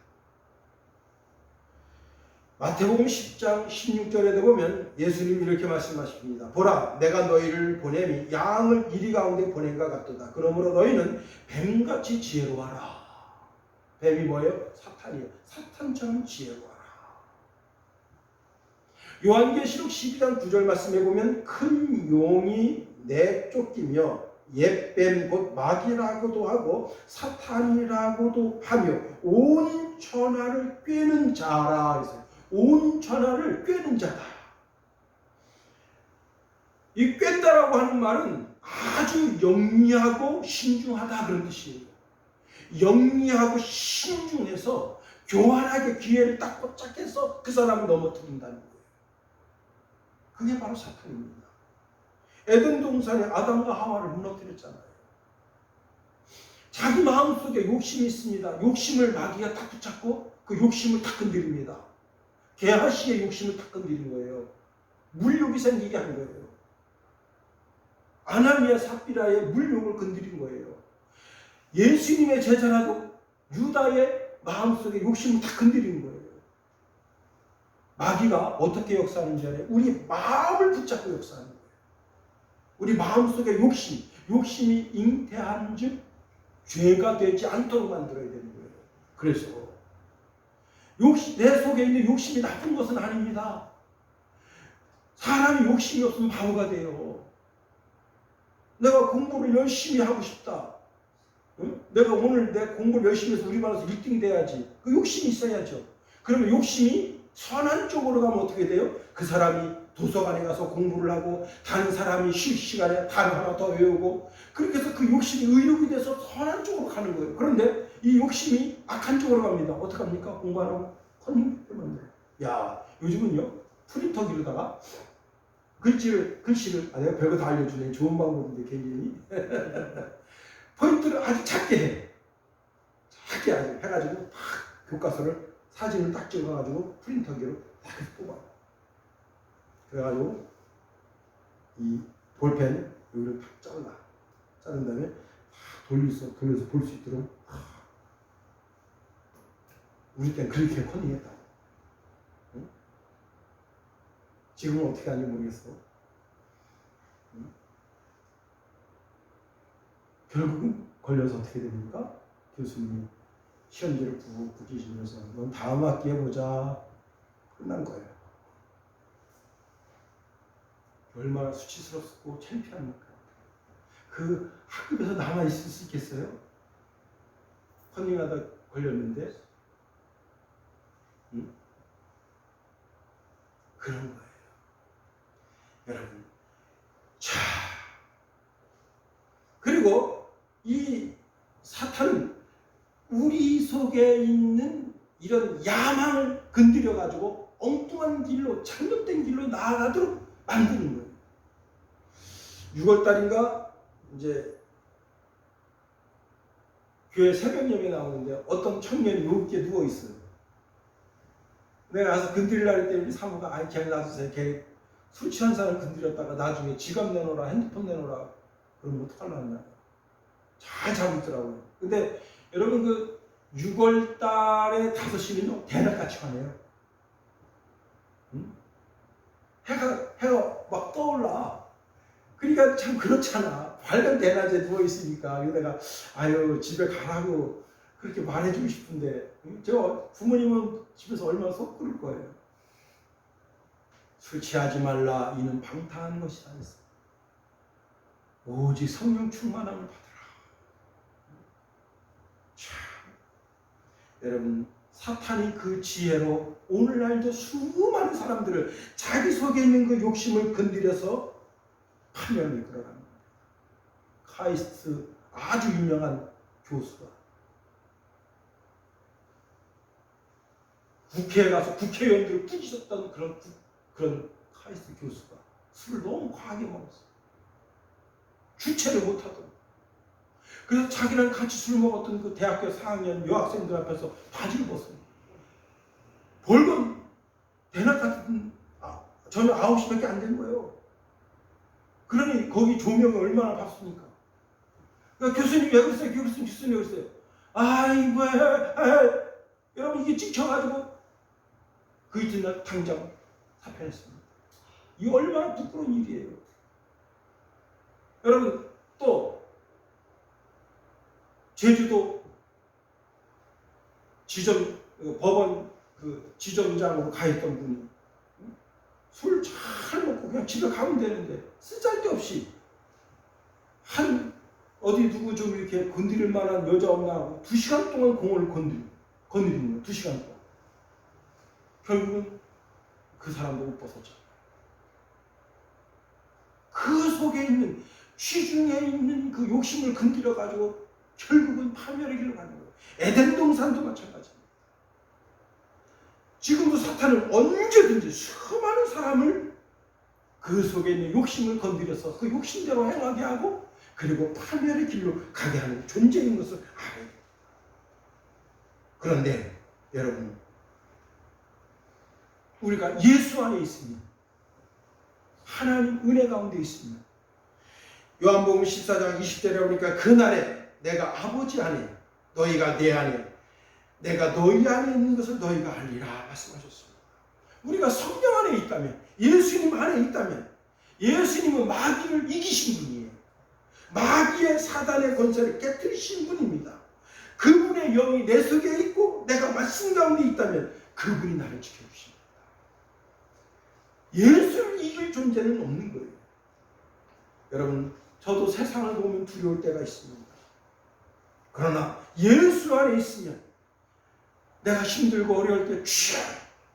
마태복음 10장 16절에 보면 예수님이 이렇게 말씀하십니다. 보라, 내가 너희를 보냄이 양을 이리 가운데 보낸것 같도다. 그러므로 너희는 뱀같이 지혜로워라. 뱀이 뭐예요? 사탄이에요. 사탄처럼 지혜로워라. 요한계시록 12장 9절 말씀해 보면 큰 용이 내쫓기며 옛뱀 곧 마귀라고도 하고 사탄이라고도 하며 온 천하를 꿰는 자라 했어요. 온 천하를 꿰는 자다. 이 꿰다라고 하는 말은 아주 영리하고 신중하다 그런 뜻이에요. 영리하고 신중해서 교활하게 기회를 딱 포착해서 그 사람을 넘어뜨린다는 거예요. 그게 바로 사탄입니다. 에덴 동산에 아담과 하와를 무너뜨렸잖아요. 자기 마음속에 욕심이 있습니다. 욕심을 마귀가 딱 붙잡고 그 욕심을 딱 건드립니다. 게하시의 욕심을 딱 건드린 거예요. 물욕이 생기게 한 거예요. 아나니아 삽비라의 물욕을 건드린 거예요. 예수님의 제자라도 유다의 마음속에 욕심을 딱 건드린 거예요. 마귀가 어떻게 역사하는지 알아요? 우리 마음을 붙잡고 역사하는 거예요. 우리 마음속에 욕심이 잉태한 즉 죄가 되지 않도록 만들어야 되는 거예요. 그래서 내 속에 있는 욕심이 나쁜 것은 아닙니다. 사람이 욕심이 없으면 바보가 돼요. 내가 공부를 열심히 하고 싶다. 응? 내가 오늘 내 공부를 열심히 해서 우리 반에서 1등 돼야지. 그 욕심이 있어야죠. 그러면 욕심이 선한 쪽으로 가면 어떻게 돼요? 그 사람이 도서관에 가서 공부를 하고 다른 사람이 쉴 시간에 단어 하나 더 외우고 그렇게 해서 그 욕심이 의욕이 돼서 선한 쪽으로 가는 거예요. 그런데 이 욕심이 악한 쪽으로 갑니다. 어떡합니까? 공부 안 하고 컨닝을 만들어요. 야, 요즘은요 프린터기로다가 글씨를 내가 별거 다 알려주네. 좋은 방법인데 개인이 포인트를 아주 작게 해. 작게 해가지고 딱 교과서를 사진을 딱 찍어가지고 프린터기로 딱 뽑아. 그래가지고 이 볼펜 여기를 탁 자른 다음에 돌려서 볼 수 있도록. 우리 때는 그렇게 컨닝했다고. 응? 지금은 어떻게 하는지 모르겠어. 응? 결국은 걸려서 어떻게 됩니까? 교수님이 시험지를 푹 붙이시면서 넌 다음 학기에 보자. 끝난 거예요. 얼마나 수치스럽고 창피합니까? 그 학급에서 남아있을 수 있겠어요? 컨닝하다 걸렸는데 응? 그런 거예요. 여러분. 자, 그리고 이 사탄은 우리 속에 있는 이런 야망을 건드려가지고 엉뚱한 길로, 잘못된 길로 나아가도록 만드는 거예요. 6월달인가 이제 교회 새벽 예배 나오는데 어떤 청년이 높게 누워 있어요. 내가 가서 건드리려고 했더니 사모가 아니 걔 놔두세요. 걔 술 취한 사람 건드렸다가 나중에 지갑 내놓으라 핸드폰 내놓으라 그러면 어떡하려나. 잘 잡고 있더라고요. 근데 여러분 그 6월 달에 5시면요 대낮같이 가네요. 응? 해가 막 떠올라. 그러니까 참 그렇잖아. 밝은 대낮에 누워있으니까. 내가 아유 집에 가라고 그렇게 말해주고 싶은데 저 부모님은 집에서 얼마나 속 끓을 거예요. 술 취하지 말라 이는 방탕한 것이다 했어. 오직 성령 충만함을 받으라. 참 여러분 사탄이 그 지혜로 오늘날도 수많은 사람들을 자기 속에 있는 그 욕심을 건드려서 파멸을 이끌어갑니다. 카이스트 아주 유명한 교수가 국회에 가서 국회의원들을 꾸짖었던 그런 카이스트 교수가 술을 너무 과하게 먹었어요. 주체를 못하더라고요. 그래서 자기랑 같이 술 먹었던 그 대학교 4학년 여학생들 앞에서 바지를 벗어요. 벌금 대낮 같은 저녁 9시밖에 안 된 거예요. 그러니 거기 조명이 얼마나 밝습니까? 그러니까 교수님 왜 그랬어요? 교수님 왜 그랬어요? 아이고, 여러분 이게 찍혀가지고 그 이튿날 당장 사퇴했습니다. 이 얼마나 부끄러운 일이에요. 여러분 또 제주도 법원 그 지점장으로 가있던 분이 술 잘 먹고 그냥 집에 가면 되는데 쓰잘데없이 어디 누구 좀 이렇게 건드릴 만한 여자 없나 하고 2시간 동안 공을 건드리는 거예요. 2시간 동안. 결국은 그 사람도 못 벗었죠. 그 속에 있는 시중에 있는 그 욕심을 건드려 가지고 결국은 파멸의 길로 가는 거예요. 에덴 동산도 마찬가지입니다. 지금도 사탄은 언제든지 수많은 사람을 그 속에 있는 욕심을 건드려서 그 욕심대로 행하게 하고 그리고 파멸의 길로 가게 하는 존재인 것을 알아야 돼요. 그런데 여러분 우리가 예수 안에 있으면 하나님 은혜 가운데 있으면 요한복음 14장 20절에 보니까 그날에 내가 아버지 안에 너희가 내 안에 내가 너희 안에 있는 것을 너희가 알리라 말씀하셨습니다. 우리가 성령 안에 있다면 예수님 안에 있다면 예수님은 마귀를 이기신 분이에요. 마귀의 사단의 권세를 깨뜨리신 분입니다. 그분의 영이 내 속에 있고 내가 말씀 가운데 있다면 그분이 나를 지켜주십니다. 예수를 이길 존재는 없는 거예요. 여러분 저도 세상을 보면 두려울 때가 있습니다. 그러나 예수 안에 있으면 내가 힘들고 어려울 때 주여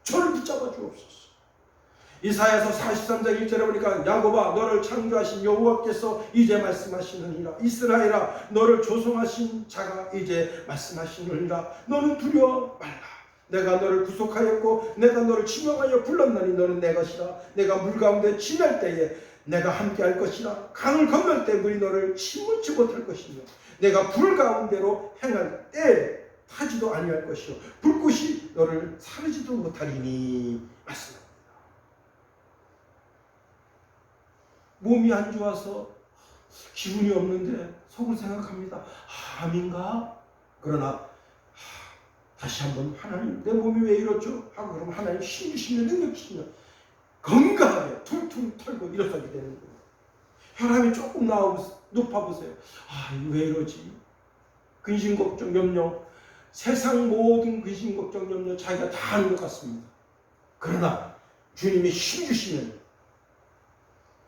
저를 붙잡아 주옵소서. 이사야서 43장 1절에 보니까 야곱아 너를 창조하신 여호와께서 이제 말씀하시느니라. 이스라엘아 너를 조성하신 자가 이제 말씀하시느니라. 너는 두려워 말라. 내가 너를 구속하였고 내가 너를 지명하여 불렀나니 너는 내 것이라. 내가 물 가운데 지날 때에 내가 함께 할 것이라. 강을 건널 때 물이 너를 침몰치 못할 것이며 내가 불 가운데로 행할 때 타지도 아니할 것이요 불꽃이 너를 사르지도 못하리니 말씀합니다. 몸이 안 좋아서 기분이 없는데 속을 생각합니다. 암인가? 그러나 다시 한번 하나님 내 몸이 왜 이렇죠? 하고 그러면 하나님 힘 주시면 능력 주시면 건강하게 툴툴 털고 일어서게 되는 거예요. 혈압이 조금 높아보세요. 이거 왜 이러지? 근심 걱정 염려 세상 모든 근심 걱정 염려 자기가 다 하는 것 같습니다. 그러나 주님이 힘 주시면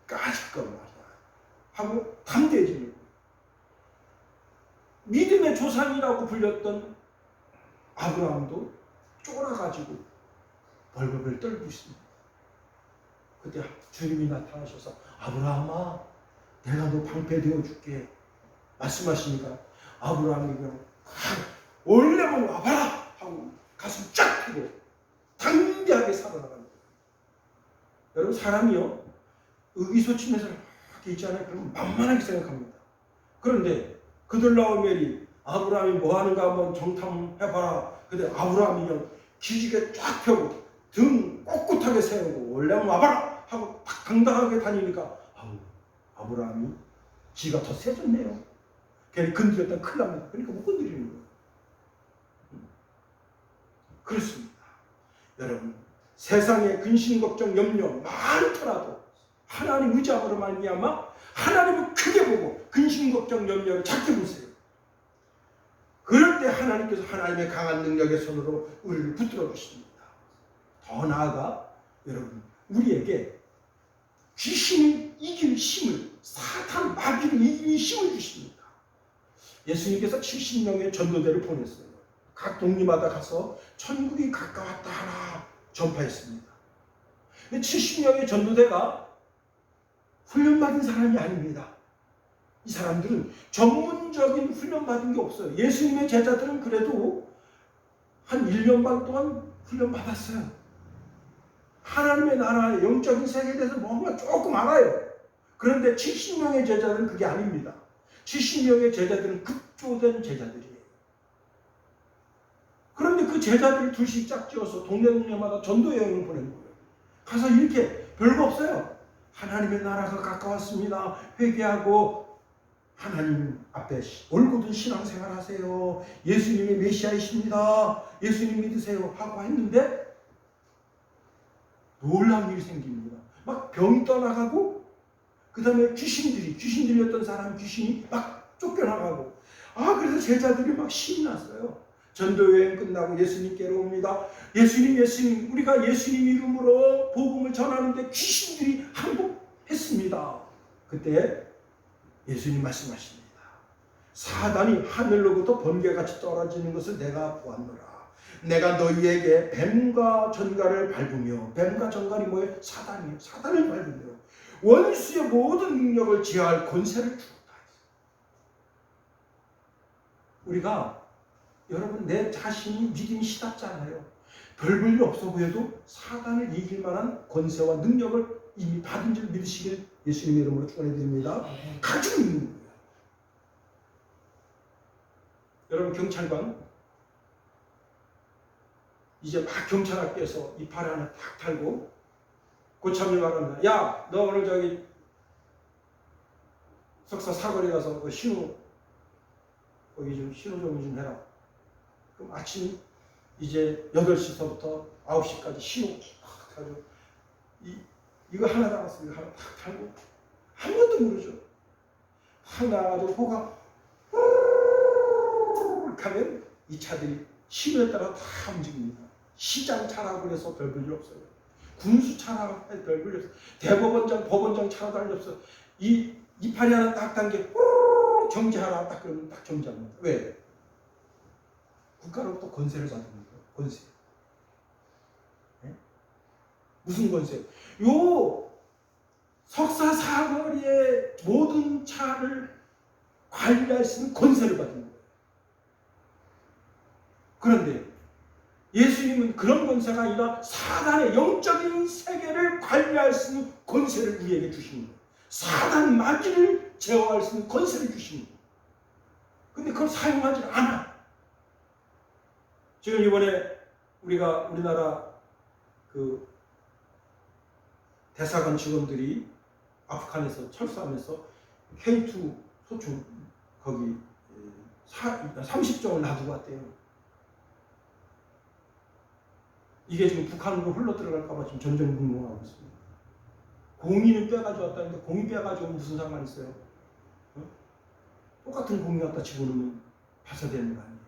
까짓 것 말이야 하고 담대해지는 거예요. 믿음의 조상이라고 불렸던 아브라함도 쫄아가지고 벌벌을 떨고 있습니다. 그때 주님이 나타나셔서 아브라함아 내가 너 방패되어 줄게 말씀하시니까 아브라함이 그냥 올려면 와봐라 하고 가슴 쫙 펴고 담대하게 살아나갑니다. 여러분 사람이요 의기소침해서 이렇게 있잖아요. 그러면 만만하게 생각합니다. 그런데 그들라오멜이 아브라함이 뭐하는가 한번 정탐해봐라. 근데 아브라함이 그냥 기지개 쫙 펴고 등 꼿꼿하게 세우고 올려면 와봐라 하고 딱 당당하게 다니니까 아브라함이 지가 더 세졌네요. 괜히 건드렸다면 큰일 납니다. 그러니까 못 건드리는 거예요. 그렇습니다. 여러분 세상에 근심 걱정 염려 많더라도 하나님 의지함으로 말미암아 하나님을 크게 보고 근심 걱정 염려를 작게 보세요. 그럴 때 하나님께서 하나님의 강한 능력의 손으로 우리를 붙들어 주십니다. 더 나아가 여러분 우리에게 귀신을 이길 힘을 사탄 마귀를 이기는 힘을 주십니다. 예수님께서 70명의 전도대를 보냈어요. 각 동리마다 가서 천국이 가까웠다 하나 전파했습니다. 70명의 전도대가 훈련받은 사람이 아닙니다. 이 사람들은 전문적인 훈련받은 게 없어요. 예수님의 제자들은 그래도 한 1년 반 동안 훈련받았어요. 하나님의 나라의 영적인 세계에 대해서 뭔가 조금 알아요. 그런데 70명의 제자들은 그게 아닙니다. 70명의 제자들은 급조된 제자들이에요. 그런데 그 제자들을 둘씩 짝지어서 동네마다 전도 여행을 보낸 거예요. 가서 이렇게 별거 없어요. 하나님의 나라가 가까웠습니다. 회개하고 하나님 앞에 올곧은 신앙생활 하세요. 예수님이 메시아이십니다. 예수님 믿으세요. 하고 했는데 놀라운 일이 생깁니다. 막 병이 떠나가고 그 다음에 귀신 들렸던 사람 귀신이 막 쫓겨나가고 그래서 제자들이 막 신이 났어요. 전도여행 끝나고 예수님께로 옵니다. 예수님 우리가 예수님 이름으로 복음을 전하는데 귀신들이 항복했습니다. 그때 예수님 말씀하십니다. 사단이 하늘로부터 번개같이 떨어지는 것을 내가 보았노라. 내가 너희에게 뱀과 전갈을 밟으며, 뱀과 전갈이 뭐예요? 사단이에요. 사단을 밟으며 원수의 모든 능력을 제어할 권세를 주었다. 우리가 여러분 내 자신이 믿음이 시답잖아요. 별 볼 일 없어 보여도 사단을 이길 만한 권세와 능력을 이미 받은 줄 믿으시길 예수님의 이름으로 축원해드립니다. 가지고 있는 거예요. 여러분 경찰관 이제 막 경찰학교에서 이파리 하나 탁 달고 고참이 말합니다. 야, 너 오늘 저기 석사 사거리 가서 그 신호 거기 좀 신호 좀 해라. 그럼 아침 이제 8시서부터 9시까지 신호 탁 가지고 이거 하나 나갔어. 이거 하나 탁 달고 아무것도 모르죠. 탁 나가지고 호가 하면 이 차들이 신호에 따라 다 움직입니다. 시장 차라고 해서 별 볼 일 없어요. 군수 차라고 해서 별 볼 일 없어요. 대법원장, 법원장 차라고 할 일 없어요. 이파리 하나 딱 단계 정지하라 딱 그러면 딱 정지합니다. 왜? 국가로부터 권세를 받는 거예요. 권세. 네? 무슨 권세? 요 석사 사거리의 모든 차를 관리할 수 있는 권세를 받는 거예요. 그런데 예수님은 그런 권세가 아니라 사단의 영적인 세계를 관리할 수 있는 권세를 우리에게 주시는 거예요. 사단 마귀를 제어할 수 있는 권세를 주시는 거예요. 근데 그걸 사용하지 않아. 지금 이번에 우리나라 그 대사관 직원들이 아프간에서 철수하면서 K2 소총 거기 30종을 놔두고 왔대요. 이게 지금 북한으로 흘러 들어갈까봐 지금 전전긍긍하고 있습니다. 공인은 빼가지고 왔다는데 공인 빼가지고 무슨 상관이 있어요? 어? 똑같은 공인 갖다 집어넣으면 발사되는 거 아니에요?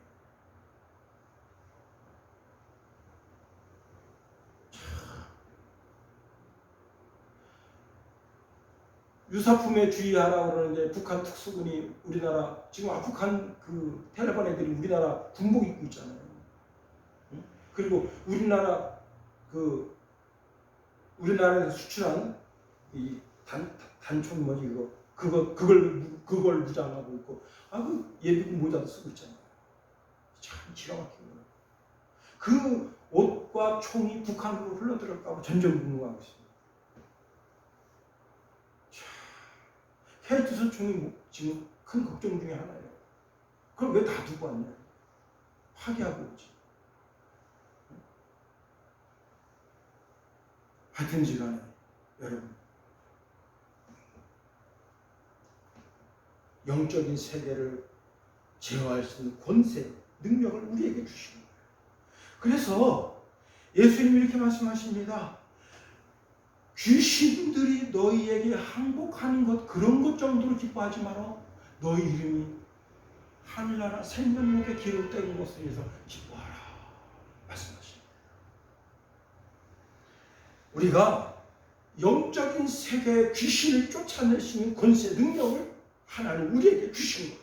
유사품에 주의하라고 그러는데 북한 특수군이 우리나라 지금 아프간 그 탈레반 애들이 우리나라 군복 입고 있잖아요. 그리고 우리나라에서 수출한 이 단총 뭐지 그걸 무장하고 있고 그 예비군 모자도 쓰고 있잖아요. 참 기가 막힌 거예요. 그 옷과 총이 북한으로 흘러들어갈까 봐 전전긍긍하고 있습니다. K2 소총이 지금 큰 걱정 중에 하나예요. 그럼 왜 다 두고 왔냐? 파괴하고 오지. 하여튼지 간에 여러분 영적인 세계를 제어할 수 있는 권세, 능력을 우리에게 주시는 거예요. 그래서 예수님이 이렇게 말씀하십니다. 귀신들이 너희에게 항복하는 것 그런 것 정도로 기뻐하지 마라. 너희 이름이 하늘나라 생명력의 기록된 것에 대해서 기뻐하라 말씀하십니다. 우리가 영적인 세계의 귀신을 쫓아낼 수 있는 권세, 능력을 하나님 우리에게 주신 거예요.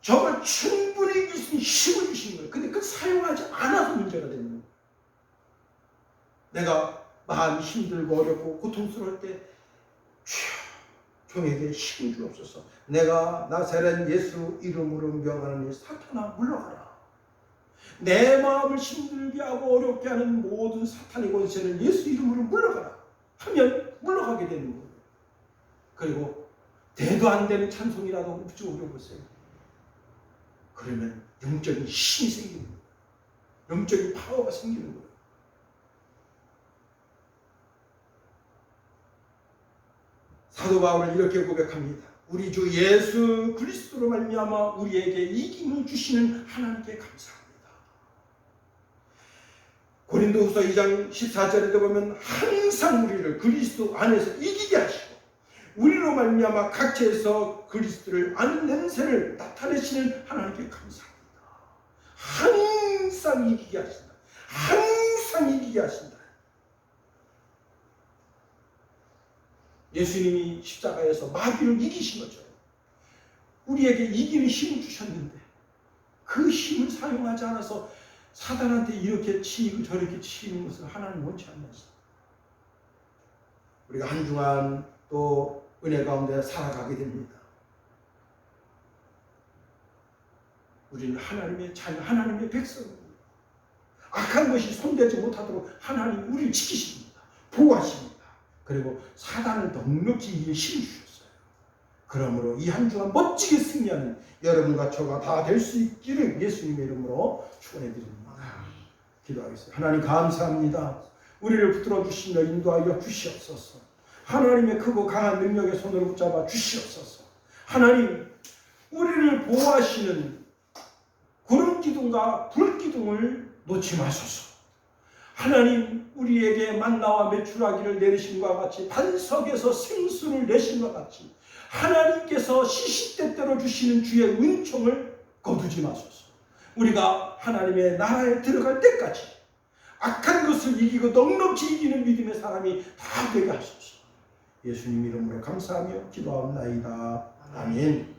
저걸 충분히 이길 수 있는 힘을 주신 거예요. 근데 그걸 사용하지 않아서 문제가 되는 거예요. 내가 마음이 힘들고 어렵고 고통스러울 때 종에게 힘을 주옵소서. 내가 나사렛 예수 이름으로 명하는 이 사탄아 물러가라. 내 마음을 힘들게 하고 어렵게 하는 모든 사탄의 권세를 예수 이름으로 물러가라 하면 물러가게 되는 거예요. 그리고 대도 안 되는 찬송이라도 붙여오려보세요. 그러면 영적인 힘이 생기는 거예요. 영적인 파워가 생기는 거예요. 사도 바울은 이렇게 고백합니다. 우리 주 예수 그리스도로 말미암아 우리에게 이김을 주시는 하나님께 감사합니다. 고린도후서 2장 14절에도 보면 항상 우리를 그리스도 안에서 이기게 하시고 우리로 말미암아 각처에서 그리스도를 아는 냄새를 나타내시는 하나님께 감사합니다. 항상 이기게 하신다. 항상 이기게 하신다. 예수님이 십자가에서 마귀를 이기신 거죠. 우리에게 이기는 힘을 주셨는데 그 힘을 사용하지 않아서 사단한테 이렇게 치이고 저렇게 치이는 것을 하나님 원치 않으십니다. 우리가 한 주간 또 은혜 가운데 살아가게 됩니다. 우리는 하나님의 자녀, 하나님의 백성입니다. 악한 것이 손대지 못하도록 하나님 우리를 지키십니다. 보호하십니다. 그리고 사단을 넉넉히 이길 힘을 주셨어요. 그러므로 이 한 주간 멋지게 승리하는 여러분과 저가 다 될 수 있기를 예수님의 이름으로 축원해드립니다. 기도하겠습니다. 하나님 감사합니다. 우리를 붙들어 주시며 인도하여 주시옵소서. 하나님의 크고 강한 능력의 손으로 붙잡아 주시옵소서. 하나님 우리를 보호하시는 구름 기둥과 불 기둥을 놓지 마소서. 하나님 우리에게 만나와 메추라기를 내리심과 같이 반석에서 생수를 내심과 같이 하나님께서 시시때때로 주시는 주의 은총을 거두지 마소서. 우리가 하나님의 나라에 들어갈 때까지 악한 것을 이기고 넉넉히 이기는 믿음의 사람이 다 되게 하소서. 예수님 이름으로 감사하며 기도하옵나이다. 아멘.